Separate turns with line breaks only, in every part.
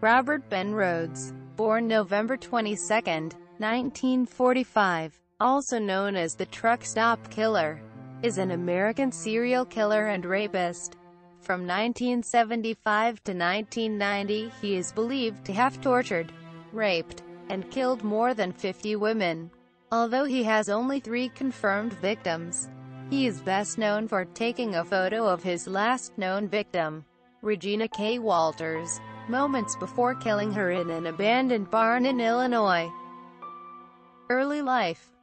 Robert Ben Rhoades, born November 22, 1945, also known as the Truck Stop Killer, is an American serial killer and rapist. From 1975 to 1990, he is believed to have tortured, raped, and killed more than 50 women. Although he has only 3 confirmed victims, he is best known for taking a photo of his last known victim, Regina Kay Walters, moments before killing her in an abandoned barn in Illinois. Early life.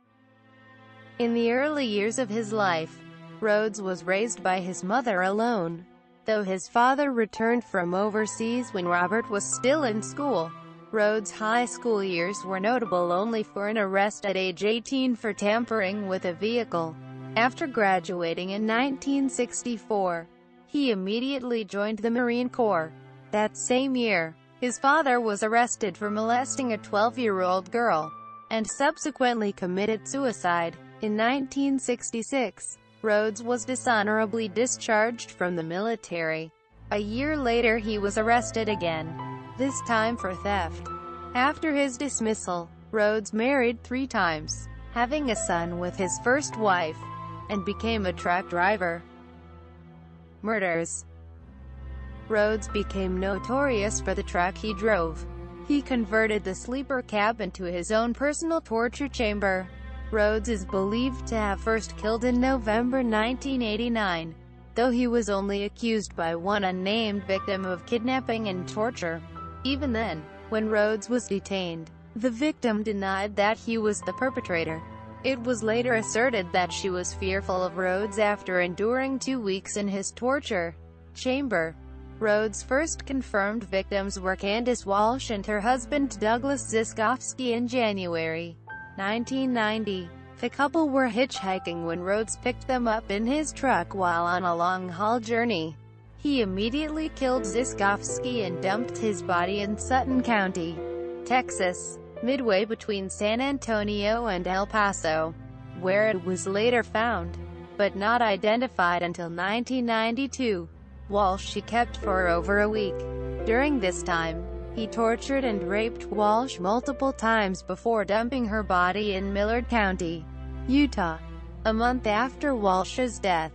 In the early years of his life, Rhoades was raised by his mother alone, though his father returned from overseas when Robert was still in school. Rhoades' high school years were notable only for an arrest at age 18 for tampering with a vehicle. After graduating in 1964, he immediately joined the Marine Corps. That same year, his father was arrested for molesting a 12-year-old girl, and subsequently committed suicide. In 1966, Rhoades was dishonorably discharged from the military. A year later he was arrested again, this time for theft. After his dismissal, Rhoades married 3 times, having a son with his first wife, and became a truck driver. Murders. Rhoades became notorious for the truck he drove. He converted the sleeper cab into his own personal torture chamber. Rhoades is believed to have first killed in November 1989, though he was only accused by one unnamed victim of kidnapping and torture. Even then, when Rhoades was detained, the victim denied that he was the perpetrator. It was later asserted that she was fearful of Rhoades after enduring 2 weeks in his torture chamber. Rhoades' first confirmed victims were Candace Walsh and her husband Douglas Ziskowski in January 1990. The couple were hitchhiking when Rhoades picked them up in his truck while on a long-haul journey. He immediately killed Ziskowski and dumped his body in Sutton County, Texas, midway between San Antonio and El Paso, where it was later found, but not identified until 1992. Walsh he kept for over a week. During this time, he tortured and raped Walsh multiple times before dumping her body in Millard County, Utah. A month after Walsh's death,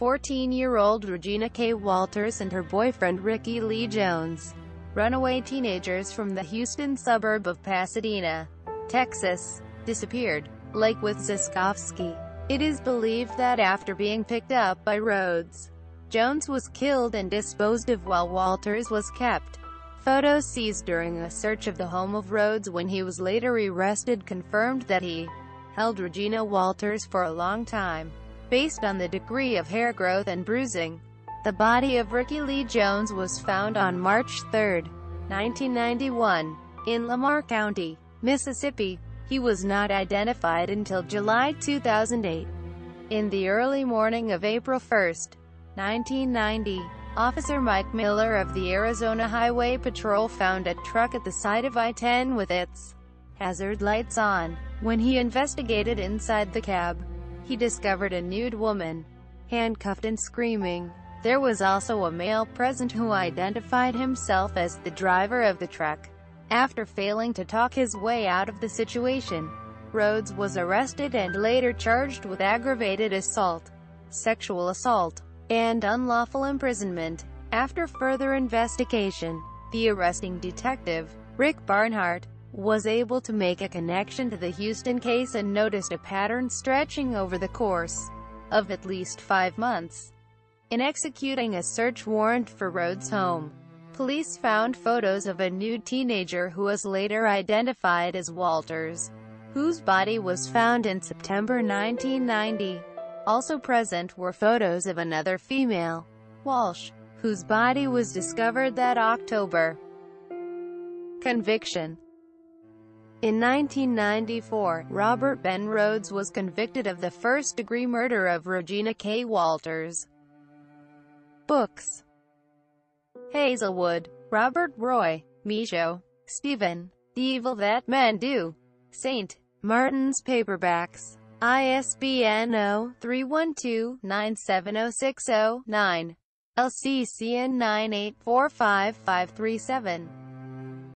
14-year-old Regina Kay Walters and her boyfriend Ricky Lee Jones, runaway teenagers from the Houston suburb of Pasadena, Texas, disappeared. Like with Ziskowski, it is believed that after being picked up by Rhoades, Jones was killed and disposed of while Walters was kept. Photos seized during a search of the home of Rhoades when he was later arrested confirmed that he held Regina Walters for a long time, based on the degree of hair growth and bruising. The body of Ricky Lee Jones was found on March 3, 1991, in Lamar County, Mississippi. He was not identified until July 2008. In the early morning of April 1, 1990, Officer Mike Miller of the Arizona Highway Patrol found a truck at the side of I-10 with its hazard lights on. When he investigated inside the cab, he discovered a nude woman, handcuffed and screaming. There was also a male present who identified himself as the driver of the truck. After failing to talk his way out of the situation, Rhoades was arrested and later charged with aggravated assault, sexual assault, and unlawful imprisonment. After further investigation, the arresting detective, Rick Barnhart, was able to make a connection to the Houston case and noticed a pattern stretching over the course of at least 5 months. In executing a search warrant for Rhoades' home, police found photos of a nude teenager who was later identified as Walters, whose body was found in September 1990. Also present were photos of another female, Walsh, whose body was discovered that October. Conviction. In 1994, Robert Ben Rhoades was convicted of the first-degree murder of Regina Kay Walters. Books. Hazelwood, Robert Roy, Michaud, Stephen. The Evil That Men Do. St. Martin's Paperbacks. ISBN 0-312-97060-9. LCCN 9845537.